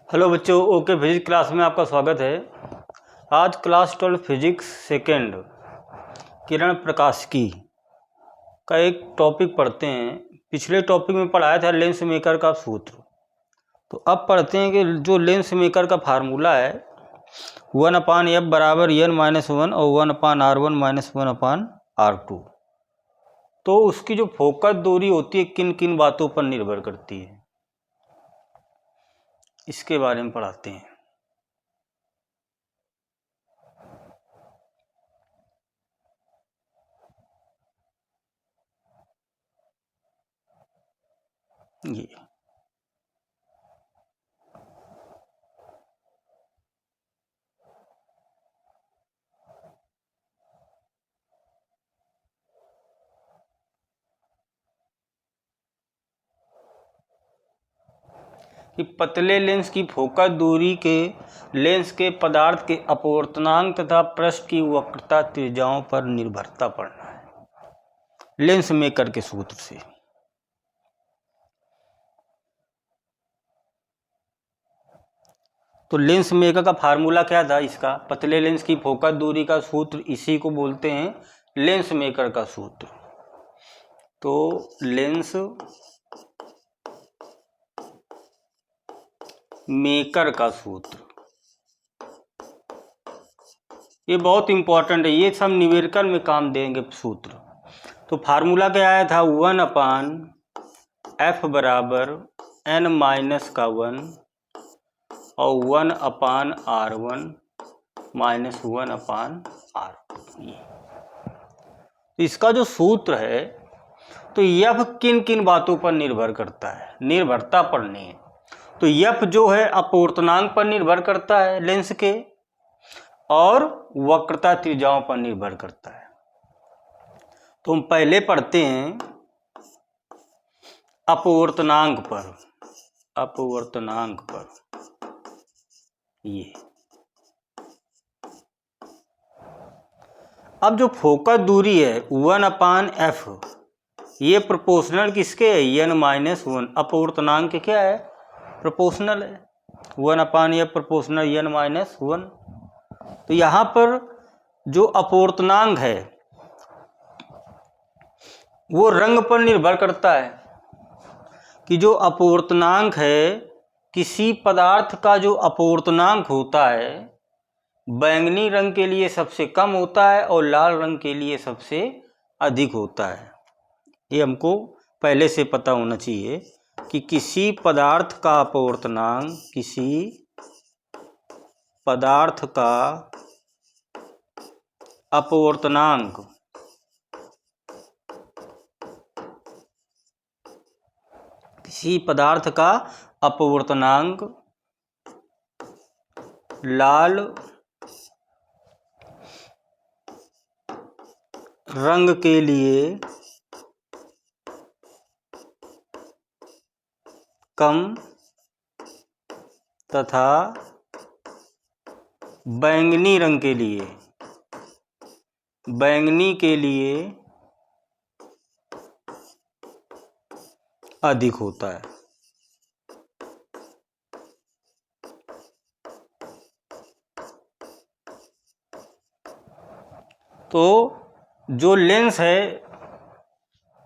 Hello बच्चों, okay physics class में आपका स्वागत है। आज क्लास 12 फिजिक्स सेकेंड किरण प्रकाशिकी का एक टॉपिक पढ़ते हैं। पिछले टॉपिक में पढ़ाया था लेंस मेकर का सूत्र। तो अब पढ़ते हैं कि जो लेंस मेकर का फार्मूला है 1/f बराबर n-1 और 1/r1 - 1/r2। तो उसकी जो फोकस दूरी होती है किन किन बातों पर निर्भर करती है, इसके बारे में पढ़ाते हैं। ये कि पतले लेंस की फोकस दूरी के लेंस के पदार्थ के अपवर्तनांक तथा पृष्ठ की वक्रता त्रिज्याओं पर निर्भरता पड़ना है लेंस मेकर के सूत्र से। तो लेंस मेकर का फार्मूला क्या था इसका? पतले लेंस की फोकस दूरी का सूत्र, इसी को बोलते हैं लेंस मेकर का सूत्र। तो लेंस मेकर का सूत्र ये बहुत इंपॉर्टेंट है, ये सब न्यूमेरिकल में काम देंगे सूत्र। तो फार्मूला क्या आया था? 1/f बराबर n-1 और 1/r1 - 1/r2। तो इसका जो सूत्र है, तो यह किन किन बातों पर निर्भर करता है? निर्भरता पढ़नी है। तो यफ जो है अपवर्तनांक पर निर्भर करता है लेंस के, और वक्रता त्रिज्याओं पर निर्भर करता है। तो हम पहले पढ़ते हैं अपवर्तनांक पर। अपवर्तनांक पर ये अब जो फोकस दूरी है 1/f, ये प्रोपोर्शनल किसके है? n-1। अपवर्तनांक क्या है? प्रोपोर्शनल है। 1/f proportional n-1। तो यहाँ पर जो अपवर्तनांक है वो रंग पर निर्भर करता है कि जो अपवर्तनांक है, किसी पदार्थ का जो अपवर्तनांक होता है बैंगनी रंग के लिए सबसे कम होता है और लाल रंग के लिए सबसे अधिक होता है। ये हमको पहले से पता होना चाहिए कि किसी पदार्थ का अपवर्तनांक, किसी पदार्थ का अपवर्तनांक किसी पदार्थ का अपवर्तनांक लाल रंग के लिए कम तथा बैंगनी रंग के लिए अधिक होता है। तो जो लेंस है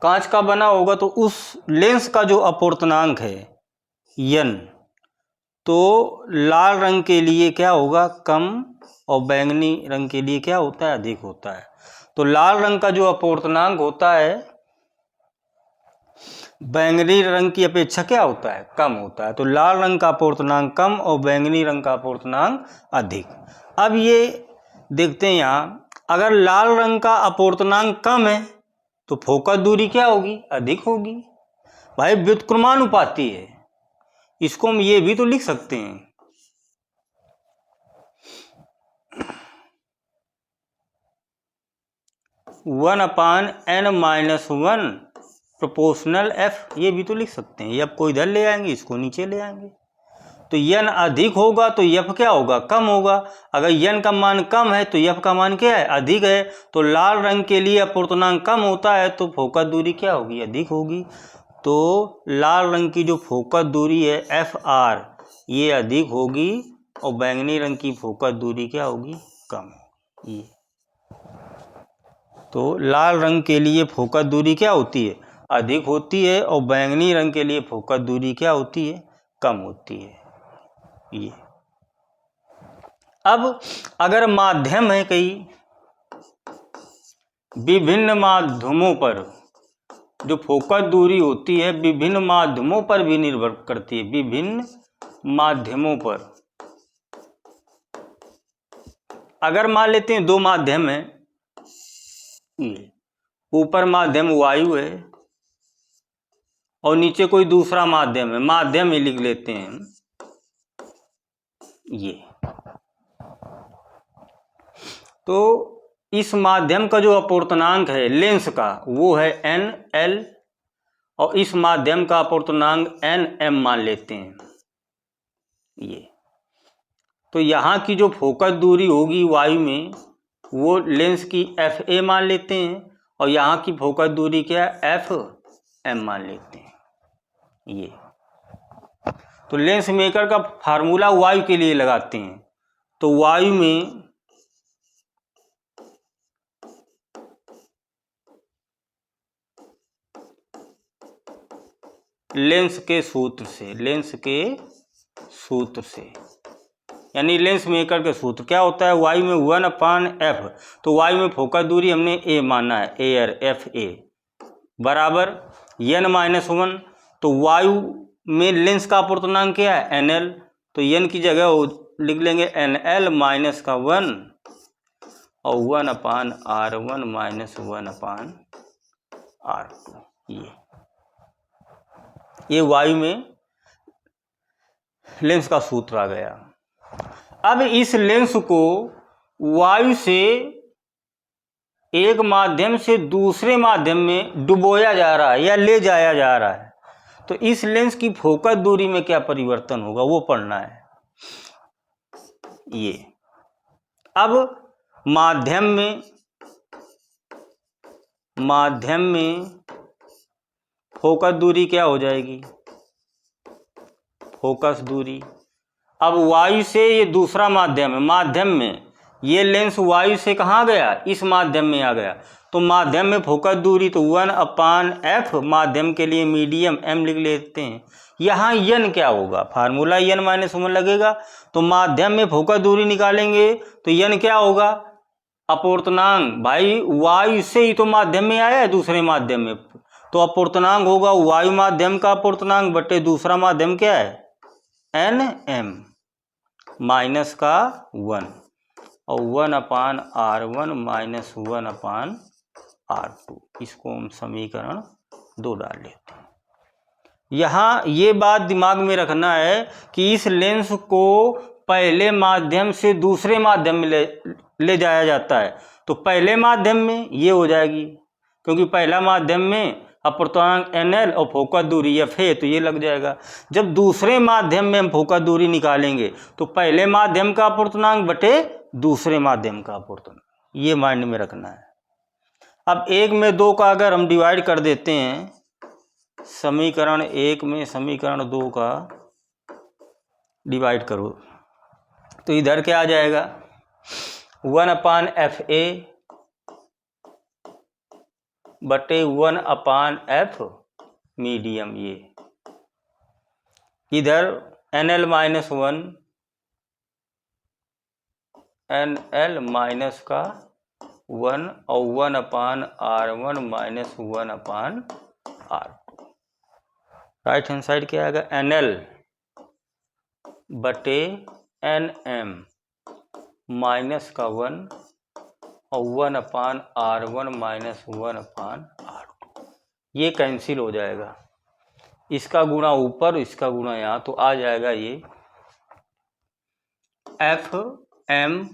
कांच का बना होगा, तो उस लेंस का जो अपवर्तनांक है n, तो लाल रंग के लिए क्या होगा? कम, और बैंगनी रंग के लिए क्या होता है? अधिक होता है। तो लाल रंग का जो अपवर्तनांक होता है बैंगनी रंग की अपेक्षा क्या होता है? कम होता है। तो लाल रंग का अपवर्तनांक कम और बैंगनी रंग का अपवर्तनांक अधिक। अब ये देखते हैं यहाँ, अगर लाल रंग का अपवर्तनांक कम है तो फोकस दूरी क्या होगी? अधिक होगी। भाई व्युत्क्रमानुपाती है, इसको हम ये भी तो लिख सकते हैं। One upon n-1 proportional f, ये भी तो लिख सकते हैं। f को इधर ले आएंगे, इसको नीचे ले आएंगे। तो n अधिक होगा तो f क्या होगा? कम होगा। अगर n का मान कम है तो f का मान क्या है? अधिक है। तो लाल रंग के लिए अपवर्तनांक कम होता है तो फोकस दूरी क्या होगी? अधिक होगी। तो लाल रंग की जो फोकस दूरी है fr, ये अधिक होगी और बैंगनी रंग की फोकस दूरी क्या होगी, कम होगी। ये तो लाल रंग के लिए फोकस दूरी क्या होती है, अधिक होती है, और बैंगनी रंग के लिए फोकस दूरी क्या होती है, कम होती है। ये अब अगर माध्यम है कई विभिन्न माध्यमों पर, जो फोकस दूरी होती है विभिन्न माध्यमों पर भी निर्भर करती है, विभिन्न माध्यमों पर। अगर मान लेते हैं दो माध्यम है, ऊपर माध्यम वायु है और नीचे कोई दूसरा माध्यम है, माध्यम ही लिख लेते हैं ये। तो इस माध्यम का जो अपवर्तनांक है लेंस का वो है NL और इस माध्यम का अपवर्तनांक NM मान लेते हैं ये। तो यहाँ की जो फोकस दूरी होगी वायु में वो लेंस की FA मान लेते हैं और यहाँ की फोकस दूरी क्या है, FM मान लेते हैं ये। तो लेंस मेकर का फार्मूला वायु के लिए लगाते हैं। तो वायु में लेंस के सूत्र से यानी लेंस मेकर के सूत्र क्या होता है, वायु में 1/f। तो वायु में फोकस दूरी हमने A माना है, एयर FA बराबर n-1। तो वायु में लेंस का अपवर्तनांक क्या है, NL। तो n की जगह लिख लेंगे NL-1 और 1/R1 - 1/R2। ये वायु में लेंस का सूत्र आ गया। अब इस लेंस को वायु से एक माध्यम से दूसरे माध्यम में डुबोया जा रहा है या ले जाया जा रहा है, तो इस लेंस की फोकस दूरी में क्या परिवर्तन होगा वो पढ़ना है ये। अब माध्यम में फोकस दूरी क्या हो जाएगी, फोकस दूरी। अब वायु से ये दूसरा माध्यम है, माध्यम में ये लेंस वायु से कहाँ गया, इस माध्यम में आ गया। तो माध्यम में फोकस दूरी तो 1/f, माध्यम के लिए मीडियम m लिख लेते हैं। यहाँ n क्या होगा, फार्मूला n-1 लगेगा। तो माध्यम में फोकस दूरी निकालेंगे तो n क्या होगा, अपवर्तनांक। भाई वायु से ही तो माध्यम में आया है दूसरे माध्यम में, तो अपवर्तनांक होगा वायु माध्यम का अपवर्तनांक बटे दूसरा माध्यम क्या है NM माइनस का 1 और 1/R1 - 1/R2। इसको हम समीकरण 2 डाल लेते हैं। यहाँ ये बात दिमाग में रखना है कि इस लेंस को पहले माध्यम से दूसरे माध्यम में ले जाया जाता है। तो पहले माध्यम में ये हो जाएगी, क्योंकि पहला माध्यम में अपवर्तनांक NL और फोकस दूरी FA, तो ये लग जाएगा। जब दूसरे माध्यम में हम फोकस दूरी निकालेंगे तो पहले माध्यम का अपवर्तनांक बटे दूसरे माध्यम का अपवर्तनांक, ये माइंड में रखना है। अब 1 में 2 का अगर हम डिवाइड कर देते हैं, समीकरण 1 में समीकरण 2 का डिवाइड करो तो इधर क्या आ जाएगा, 1/FA बटे 1/f मीडियम। ये इधर NL-1 NL- का 1 और 1/R1 - 1/R2। Right hand side क्या आएगा, NL बटे NM माइनस का 1 और 1/R1 - 1/R2। ये कैंसिल हो जाएगा, इसका गुणा ऊपर इसका गुणा यहाँ, तो आ जाएगा ये FM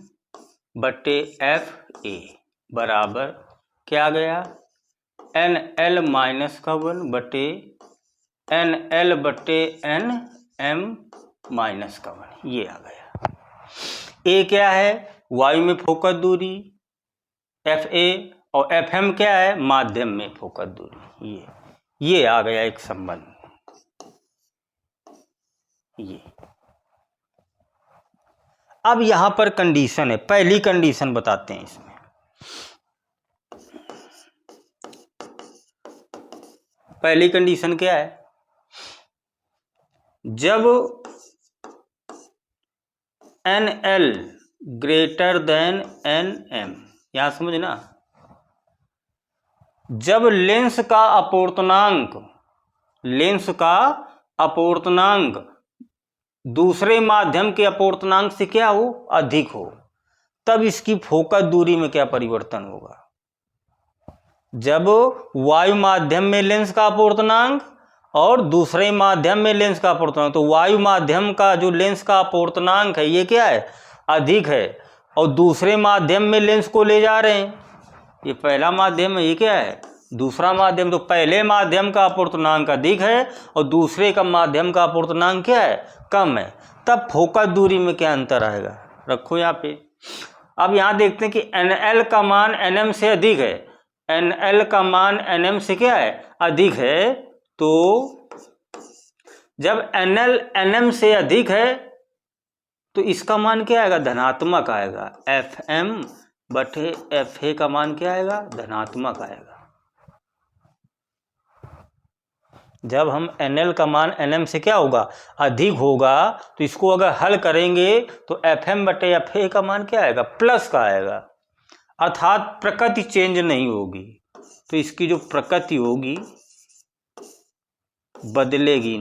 बटे FA बराबर क्या गया, NL-1 बटे NL बटे NM -1, ये आ गया। A क्या है, वायु में फोकस दूरी FA, और FM क्या है, माध्यम में फोकस दूरी। ये आ गया एक संबंध ये। अब यहाँ पर कंडीशन है, पहली कंडीशन बताते हैं इसमें। पहली कंडीशन क्या है, जब NL ग्रेटर देन NM, यहां समझना, जब लेंस का अपूर्णांक दूसरे माध्यम के अपूर्णांक से क्या हो, अधिक हो, तब इसकी फोकस दूरी में क्या परिवर्तन होगा। जब वायु माध्यम में लेंस का अपूर्णांक और दूसरे माध्यम में लेंस का अपूर्णांक, तो वायु माध्यम का जो लेंस का अपूर्णांक है ये क्या है, अधिक है, और दूसरे माध्यम में लेंस को ले जा रहे हैं, ये पहला माध्यम है, ये क्या है, दूसरा माध्यम। तो पहले माध्यम का अपूर्णांक अधिक है और दूसरे का माध्यम का अपूर्णांक क्या है, कम है, तब फोकस दूरी में क्या अंतर आएगा, रखो यहाँ पे। अब यहाँ देखते हैं कि NL का मान NM से अधिक है, NL का मान NM से क्या है, अधिक है, तो जब NL NM से अधिक है तो इसका मान क्या आएगा, धनात्मक आएगा, FM बटे FA का मान क्या आएगा, धनात्मक आएगा। जब हम NL का मान NM से क्या होगा, अधिक होगा, तो इसको अगर हल करेंगे तो FM बटे FA का मान क्या आएगा, प्लस का आएगा, अर्थात प्रकृति चेंज नहीं होगी। तो इसकी जो प्रकृति होगी बदलेगी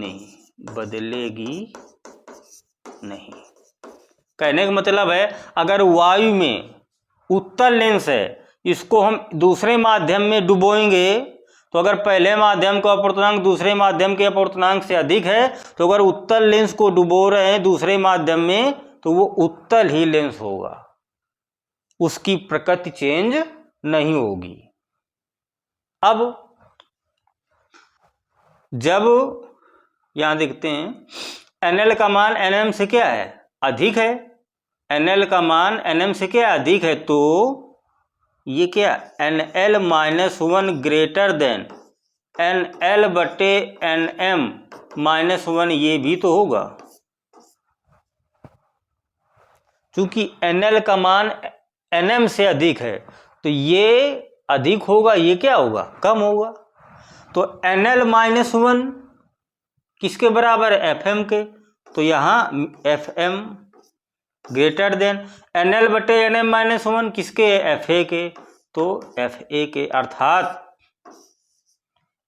नहीं। कहने का मतलब है, अगर वायु में उत्तल लेंस है, इसको हम दूसरे माध्यम में डुबोएंगे, तो अगर पहले माध्यम का अपूर्णांक दूसरे माध्यम के अपूर्णांक से अधिक है, तो अगर उत्तल लेंस को डुबो रहे हैं दूसरे माध्यम में, तो वो उत्तल ही लेंस होगा, उसकी प्रकृति चेंज नहीं होगी। अब जब यहां देखते हैं NL का मान NM से क्या है, अधिक है, NL का मान NM से क्या अधिक है, तो ये क्या, NL -1 ग्रेटर देन NL बटे NM -1, ये भी तो होगा, क्योंकि NL का मान NM से अधिक है, तो ये अधिक होगा, ये क्या होगा, कम होगा। तो NL -1 किसके बराबर है, FM के, तो यहाँ FM ग्रेटर देन NL बटे NM -1 किसके, FA के, तो FA के, अर्थात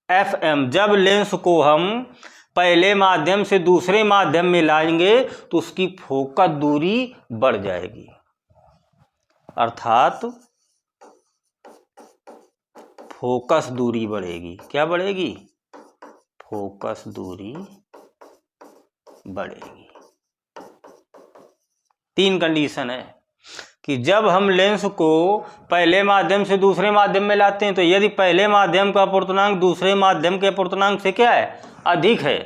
FM जब लेंस को हम पहले माध्यम से दूसरे माध्यम में लाएंगे तो उसकी फोकस दूरी बढ़ जाएगी, अर्थात फोकस दूरी बढ़ेगी। क्या बढ़ेगी, फोकस दूरी बढ़ेगी। 3 कंडीशन है कि जब हम लेंस को पहले माध्यम से दूसरे माध्यम में लाते हैं, तो यदि पहले माध्यम का अपूर्णांक दूसरे माध्यम के अपूर्णांक से क्या है, अधिक है,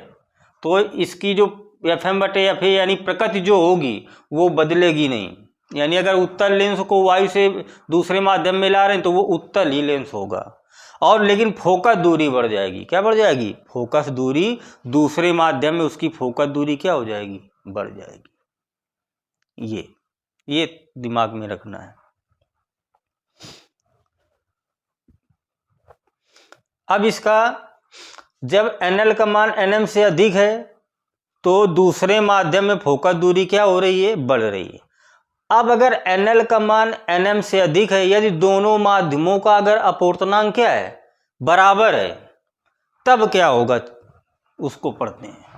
तो इसकी जो FM बटे FA यानी प्रकृति जो होगी वो बदलेगी नहीं। यानी अगर उत्तल लेंस को वायु से दूसरे माध्यम में ला रहे हैं तो वो उत्तल ही लेंस होगा, और लेकिन फोकस दूरी बढ़ जाएगी। क्या बढ़ जाएगी, फोकस दूरी, दूसरे माध्यम में उसकी फोकस दूरी क्या हो जाएगी, बढ़ जाएगी। ये दिमाग में रखना है। अब इसका जब NL का मान NM से अधिक है तो दूसरे माध्यम में फोकस दूरी क्या हो रही है, बढ़ रही है। अब अगर NL का मान NM से अधिक है, यदि दोनों माध्यमों का अगर अपूर्णांक क्या है, बराबर है, तब क्या होगा, उसको पढ़ते हैं।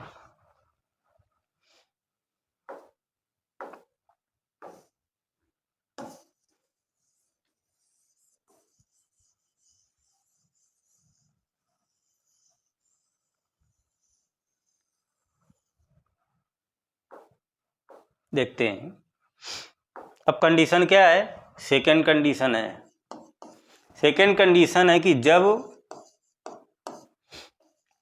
देखते हैं अब कंडीशन क्या है, सेकेंड कंडीशन है। सेकेंड कंडीशन है कि जब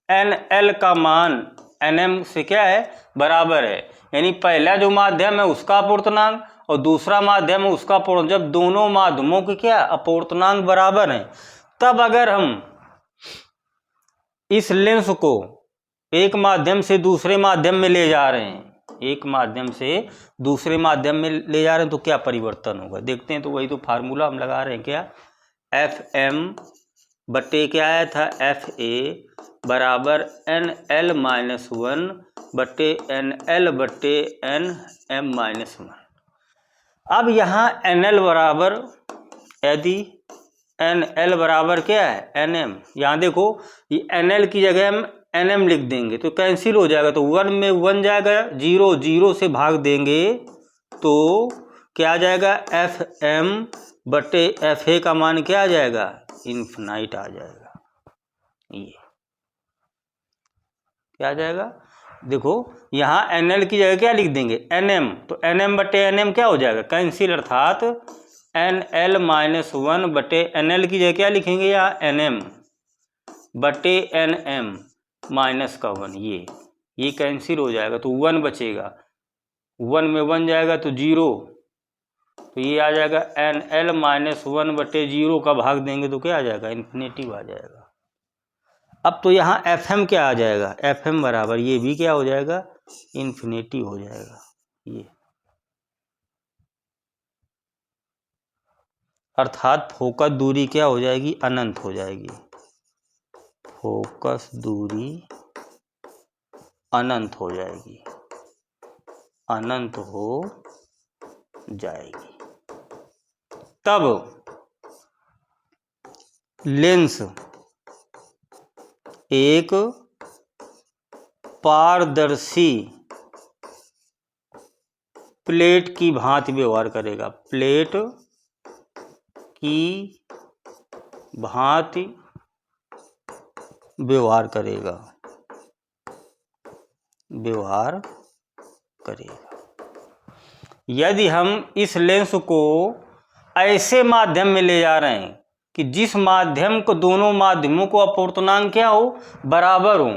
NL का मान NM से क्या है, बराबर है, यानी पहला जो माध्यम है उसका अपूर्णांक और दूसरा माध्यम है उसका अपूर्णांक, जब दोनों माध्यमों के क्या अपूर्णांक बराबर हैं, तब अगर हम इस लेंस को एक माध्यम से दूसरे माध्यम में ले जा रहे हैं एक माध्यम से दूसरे माध्यम में ले जा रहे हैं तो क्या परिवर्तन होगा देखते हैं। तो वही तो फार्मूला हम लगा रहे हैं, क्या एफ एम बटे क्या आया था एफ ए बराबर एन एल माइनस वन बटे एन एल बटे एन एम माइनस वन। अब यहाँ एन एल बराबर, यदि एन एल बराबर क्या है एन एम, यहाँ देखो ये एन एल की जगह हम एन एम लिख देंगे तो कैंसिल हो जाएगा, तो वन में वन जाएगा, जीरो जीरो से भाग देंगे तो क्या आ जाएगा एफ एम बटे एफ ए का मान क्या आ जाएगा इन्फिनाइट आ जाएगा। ये क्या आ जाएगा, देखो यहाँ एन एल की जगह क्या लिख देंगे एन एम, तो एन एम बटे एन एम क्या हो जाएगा कैंसिल, अर्थात एन एल माइनस वन बटे एन एल की जगह क्या लिखेंगे यहाँ एन एम बटे एन एम माइनस का वन, ये कैंसिल हो जाएगा तो वन बचेगा, वन में वन जाएगा तो जीरो, तो ये आ जाएगा एन एल माइनस वन बटे जीरो का भाग देंगे तो क्या आ जाएगा इन्फिनेटिव आ जाएगा। अब तो यहाँ एफ एम क्या आ जाएगा, एफ एम बराबर ये भी क्या हो जाएगा इन्फिनेटिव हो जाएगा। ये अर्थात फोकस दूरी क्या हो जाएगी अनंत हो जाएगी, फोकस दूरी अनंत हो जाएगी, अनंत हो जाएगी। तब लेंस एक पारदर्शी प्लेट की भांति व्यवहार करेगा, प्लेट की भांति व्यवहार करेगा, व्यवहार करेगा। यदि हम इस लेंस को ऐसे माध्यम में ले जा रहे हैं कि जिस माध्यम को, दोनों माध्यमों को अपवर्तनांक क्या हो बराबर हो,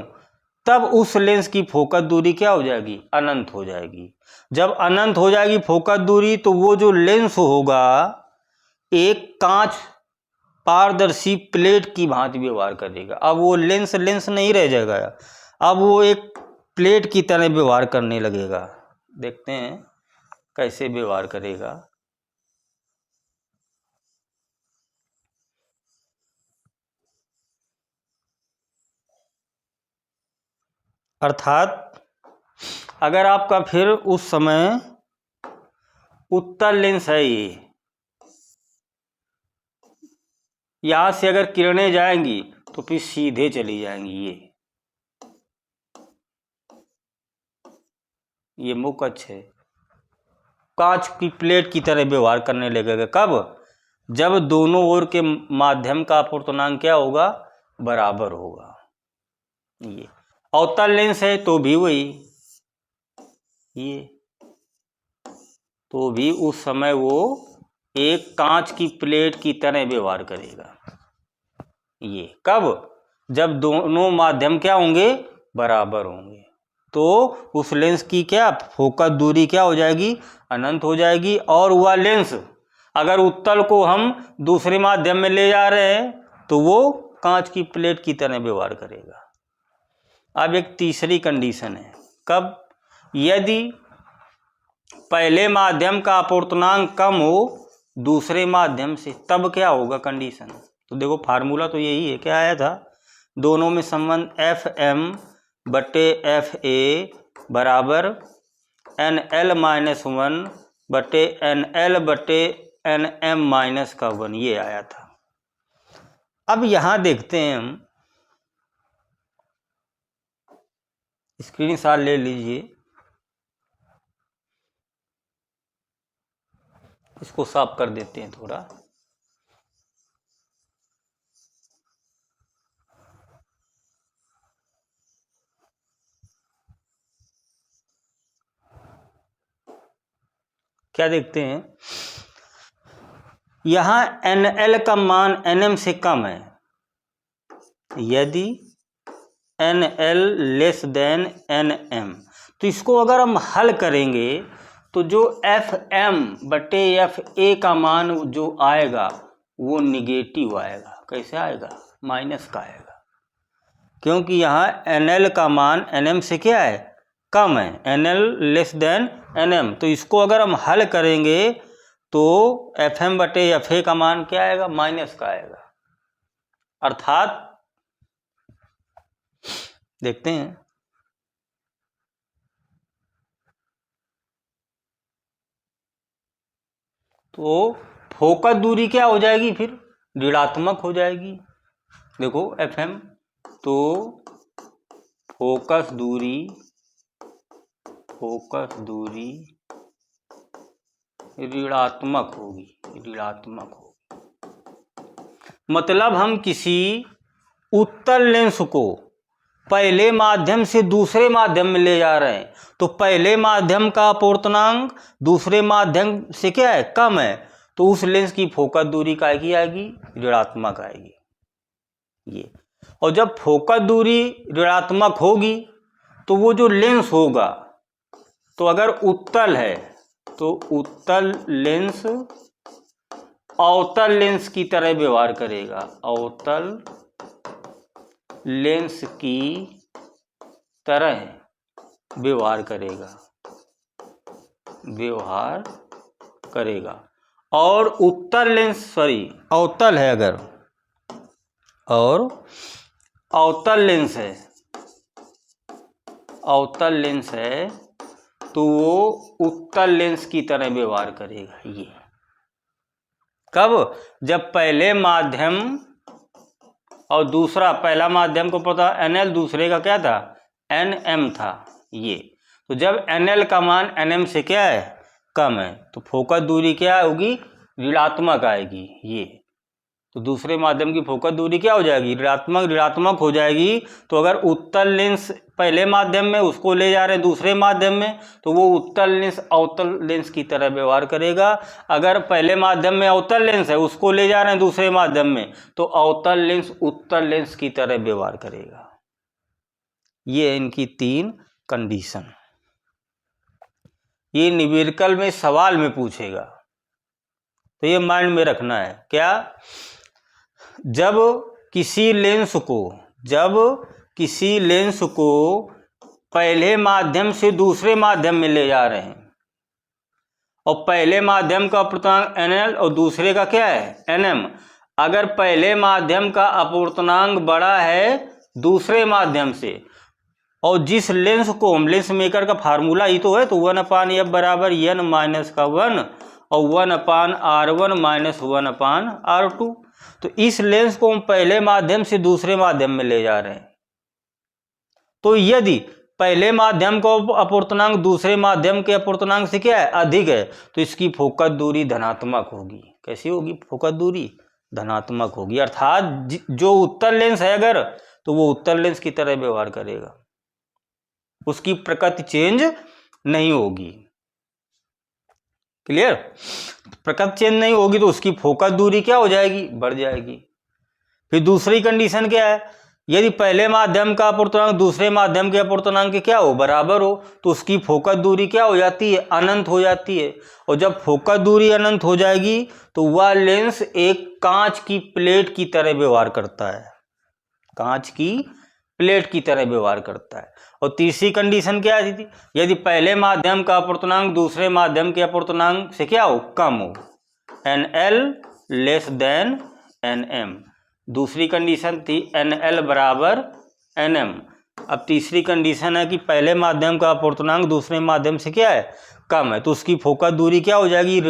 तब उस लेंस की फोकस दूरी क्या हो जाएगी अनंत हो जाएगी। जब अनंत हो जाएगी फोकस दूरी तो वो जो लेंस होगा एक कांच पारदर्शी प्लेट की भांति व्यवहार करेगा। अब वो लेंस नहीं रह जाएगा, अब वो एक प्लेट की तरह व्यवहार करने लगेगा। देखते हैं कैसे व्यवहार करेगा। अर्थात अगर आपका फिर उस समय उत्तल लेंस है, ये यहां से अगर किरणें जाएंगी तो फिर सीधे चली जाएंगी, ये मुख्य अक्ष है, कांच की प्लेट की तरह व्यवहार करने लगेगा। कब, जब दोनों ओर के माध्यम का अपवर्तनांक क्या होगा बराबर होगा। ये अवतल लेंस है तो भी वही, ये तो भी उस समय वो एक कांच की प्लेट की तरह व्यवहार करेगा। ये कब, जब दोनों माध्यम क्या होंगे बराबर होंगे, तो उस लेंस की क्या फोकस दूरी क्या हो जाएगी अनंत हो जाएगी। और वह लेंस अगर उत्तल को हम दूसरे माध्यम में ले जा रहे हैं तो वो कांच की प्लेट की तरह व्यवहार करेगा। अब एक तीसरी कंडीशन है, कब, यदि पहले माध्यम का अपवर्तनांक कम हो दूसरे माध्यम से, तब क्या होगा कंडीशन। तो देखो फार्मूला तो यही है, क्या आया था, दोनों में संबंध एफ एम बटे एफ ए बराबर एन एल माइनस वन बटे एन एल बटे एन एम माइनस का वन, ये आया था। अब यहां देखते हैं हम, स्क्रीनशॉट ले लीजिए, इसको साफ कर देते हैं थोड़ा। क्या देखते हैं, यहां NL का मान NM से कम है, यदि NL लेस देन NM, तो इसको अगर हम हल करेंगे तो जो FM बटे FA का मान जो आएगा वो निगेटिव आएगा। कैसे आएगा, माइनस का आएगा, क्योंकि यहाँ NL का मान NM से क्या है कम है, NL लेस देन NM। तो इसको अगर हम हल करेंगे तो FM/FA का मान क्या आएगा? माइनस का आएगा। अर्थात देखते हैं, तो फोकस दूरी क्या हो जाएगी? फिर ऋणात्मक हो जाएगी। देखो FM, तो फोकस दूरी ऋणात्मक होगी। मतलब हम किसी उत्तल लेंस को पहले माध्यम से दूसरे माध्यम में ले जा रहे हैं, तो पहले माध्यम का अपवर्तनांक दूसरे माध्यम से क्या है? कम है, तो उस लेंस की फोकस दूरी क्या आएगी? ऋणात्मक आएगी। ये, और जब फोकस दूरी ऋणात्मक होगी तो वो जो लेंस होगा, तो अगर उत्तल है तो उत्तल लेंस अवतल लेंस की तरह व्यवहार करेगा। अवतल लेंस की तरह व्यवहार करेगा। और उत्तल लेंस अवतल है अगर, और अवतल लेंस है तो वो उत्तल लेंस की तरह व्यवहार करेगा। ये कब? जब पहले माध्यम और दूसरा, पहला माध्यम को पता NL, दूसरे का क्या था? NM था। ये, तो जब NL का मान NM से क्या है? कम है, तो फोकस दूरी क्या होगी? ऋणात्मक आएगी। ये, तो दूसरे माध्यम की फोकस दूरी क्या हो जाएगी? ऋणात्मक हो जाएगी। तो अगर उत्तल लेंस पहले माध्यम में, उसको ले जा रहे हैं दूसरे माध्यम में, तो वो उत्तल लेंस अवतल लेंस की तरह व्यवहार करेगा। अगर पहले माध्यम में अवतल लेंस है, उसको ले जा रहे हैं दूसरे माध्यम में, तो अवतल लेंस उत्तल लेंस की तरह व्यवहार करेगा। ये इनकी 3 कंडीशन। ये न्यूमेरिकल में सवाल में पूछेगा, तो ये माइंड में रखना है। क्या? जब किसी लेंस को पहले माध्यम से दूसरे माध्यम में ले जा रहे हैं, और पहले माध्यम का अपवर्तनांक NL और दूसरे का क्या है? NM। अगर पहले माध्यम का अपवर्तनांक बड़ा है दूसरे माध्यम से, और जिस लेंस को हम, लेंस मेकर का फार्मूला ही तो है, तो 1/F बराबर N-1 और 1/R1 माइनस 1/R2। तो इस लेंस को हम पहले माध्यम से दूसरे माध्यम में ले जा रहे हैं, तो यदि पहले माध्यम का अपवर्तनांक दूसरे माध्यम के अपवर्तनांक से क्या है? अधिक है, तो इसकी फोकस दूरी धनात्मक होगी। कैसी होगी? फोकस दूरी धनात्मक होगी। अर्थात जो उत्तल लेंस है अगर, तो वो उत्तल लेंस की तरह व्यवहार करेगा, उसकी प्रकृति चेंज नहीं होगी। क्लियर? प्रकृति चेंज नहीं होगी तो उसकी फोकस दूरी क्या हो जाएगी? बढ़ जाएगी। फिर दूसरी कंडीशन क्या है? यदि पहले माध्यम का अपवर्तनांक दूसरे माध्यम के अपवर्तनांक के क्या हो? बराबर हो, तो उसकी फोकस दूरी क्या हो जाती है? अनंत हो जाती है। और जब फोकस दूरी अनंत हो जाएगी तो वह लेंस एक कांच की प्लेट की तरह व्यवहार करता है। कांच की प्लेट की तरह व्यवहार करता है। और तीसरी कंडीशन क्या थी? यदि पहले माध्यम का अपवर्तनांक दूसरे माध्यम के अपवर्तनांक से क्या हो? कम हो। NL less than NM। दूसरी कंडीशन थी NL बराबर NM। अब तीसरी कंडीशन है कि पहले माध्यम का अपवर्तनांक दूसरे माध्यम से क्या है? कम है, तो उसकी फोकस दूरी क्या हो जाएगी?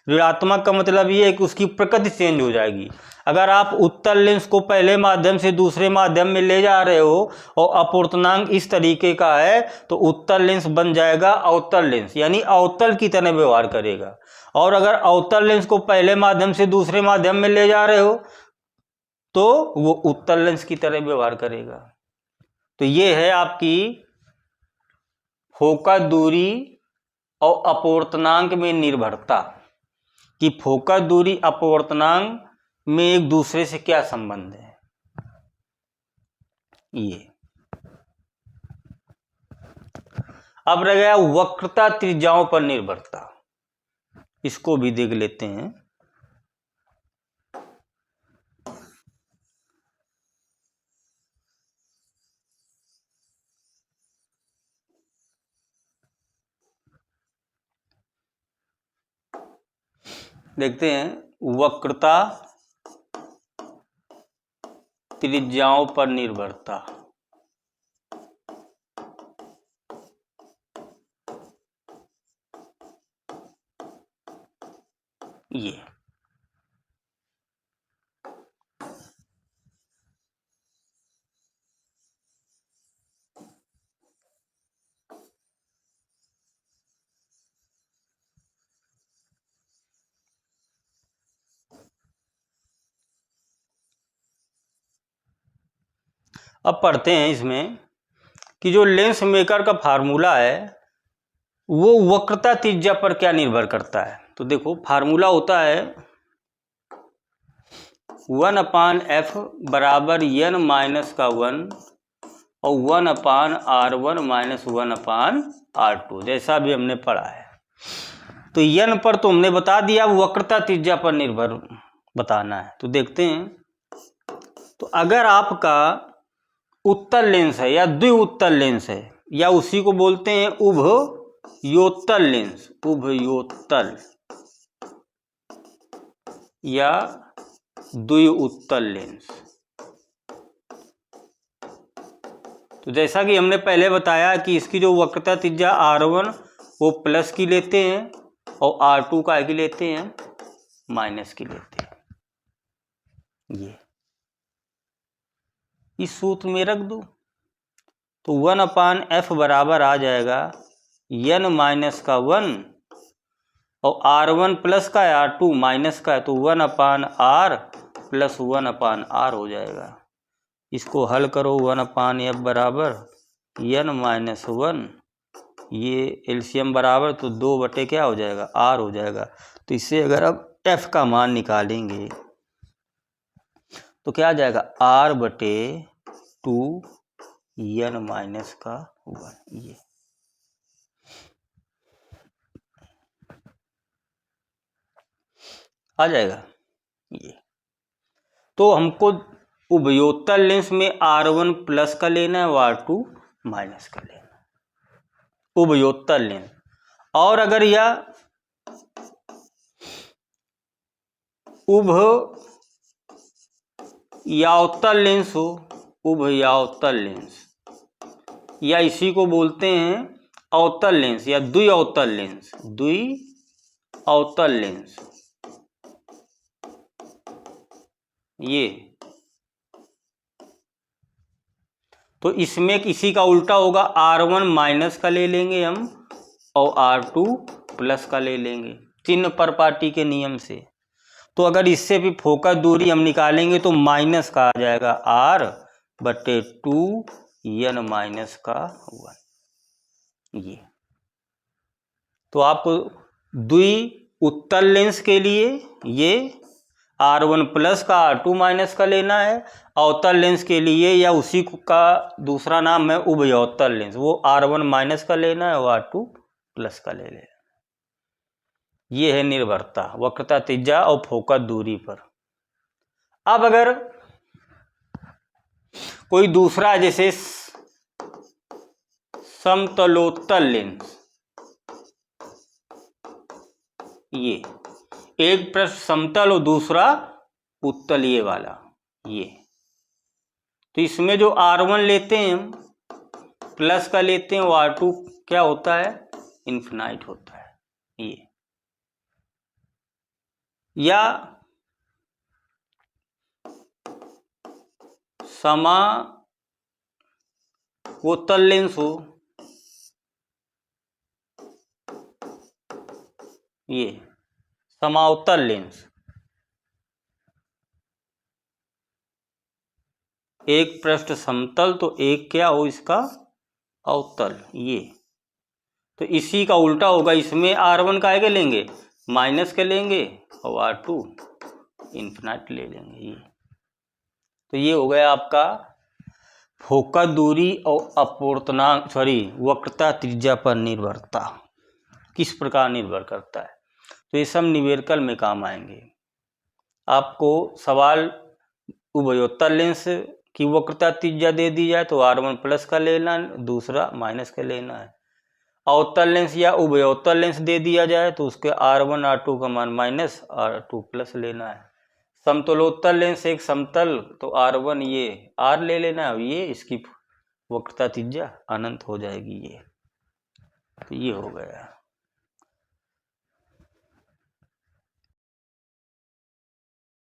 ऋणात्मक का मतलब ये है कि उसकी प्रकृति चेंज हो जाएगी। अगर आप उत्तल लेंस को पहले माध्यम से दूसरे माध्यम में ले जा रहे हो और अपवर्तनांक इस तरीके का है, तो उत्तल लेंस बन जाएगा अवतल लेंस, यानी अवतल की तरह व्यवहार करेगा। और अगर अवतल लेंस को पहले माध्यम से दूसरे माध्यम में ले जा रहे हो, तो वो उत्तल लेंस की तरह व्यवहार करेगा। तो ये है आपकी फोकस दूरी और अपवर्तनांक में निर्भरता, कि फोकस दूरी अपवर्तनांक में एक दूसरे से क्या संबंध है। ये अब रह गया वक्रता त्रिज्याओं पर निर्भरता, इसको भी देख लेते हैं। देखते हैं वक्रता त्रिज्याओं पर निर्भरता। ये अब पढ़ते हैं इसमें कि जो लेंस मेकर का फार्मूला है वो वक्रता त्रिज्या पर क्या निर्भर करता है। तो देखो फार्मूला होता है 1/f बराबर n माइनस का 1 और 1/r1 माइनस 1/r2, जैसा भी हमने पढ़ा है। तो n पर तो हमने बता दिया, वक्रता त्रिज्या पर निर्भर बताना है। तो देखते हैं, तो अगर आपका उत्तल लेंस है या द्विउत्तल लेंस है या उसी को बोलते हैं उभयोत्तल लेंस, उभयोत्तल या द्विउत्तल लेंस। तो जैसा कि हमने पहले बताया कि इसकी जो वक्रता त्रिज्या R1 वो प्लस की लेते हैं और R2 का की लेते हैं, माइनस की लेते हैं। ये इस सूत्र में रख दो तो 1/f बराबर आ जाएगा n माइनस का 1 और R1 प्लस का है, R2 माइनस का है, तो 1/r प्लस 1/r हो जाएगा। इसको हल करो, 1/f बराबर n माइनस 1, ये एलसीएम बराबर तो 2 बटे क्या हो जाएगा, r हो जाएगा। तो इससे अगर अब f का मान निकालेंगे तो क्या आ जाएगा, r बटे 2 n माइनस का 1। ये आ जाएगा। ये तो हमको उभयोत्तल लेंस में R1 प्लस का लेना है और R2 माइनस का लेना है, उभयोत्तल लेंस। और अगर यह उभयावतल लेंस हो, उभयावतल लेंस, या इसी को बोलते हैं अवतल लेंस या द्विअवतल लेंस, द्विअवतल लेंस, ये तो इसमें किसी का उल्टा होगा, R1 माइनस का ले लेंगे हम और R2 प्लस का ले लेंगे, चिन्ह पर पाटी के नियम से। तो अगर इससे भी फोकस दूरी हम निकालेंगे तो माइनस का आ जाएगा R बटे 2 n माइनस का 1। ये तो आपको द्विउत्तल लेंस के लिए ये R1 प्लस का R2 माइनस का लेना है, अवतल लेंस के लिए या उसी का दूसरा नाम है उभयोत्तल लेंस, वो R1 माइनस का लेना है और R2 प्लस का ले लेना। ये है निर्भरता वक्रता त्रिज्या और फोकस दूरी पर। अब अगर कोई दूसरा जैसे समतलोत्तल लेंस, ये एक पृष्ठ समतल और दूसरा उत्तलीय वाला, ये तो इसमें जो R1 लेते हैं हम प्लस का लेते हैं और R2 क्या होता है, इन्फिनाइट होता है। ये या समावतल लेंस हो, ये समावतल लेंस, एक पृष्ठ समतल तो एक क्या हो इसका अवतल, ये तो इसी का उल्टा होगा, इसमें R1 का लेंगे माइनस के लेंगे और R2 इन्फिनाइट ले लेंगे। ये तो ये हो गया आपका फोकस दूरी और अपवर्तनांक वक्रता त्रिज्या पर निर्भरता किस प्रकार निर्भर करता है। तो ये सब न्यूमेरिकल में काम आएंगे। आपको सवाल उभयोत्तल लेंस की वक्रता त्रिज्या दे दी जाए तो R1 प्लस का लेना, दूसरा माइनस का लेना है। अवतल लेंस या उभयोत्तल लेंस दे दिया जाए तो उसके R1 R2 का मान माइनस R2 प्लस लेना है। समतलोत्तल लेंस एक समतल तो R1 ये R ले लेना है, ये इसकी वक्रता त्रिज्या अनंत हो जाएगी ये, तो ये हो गया।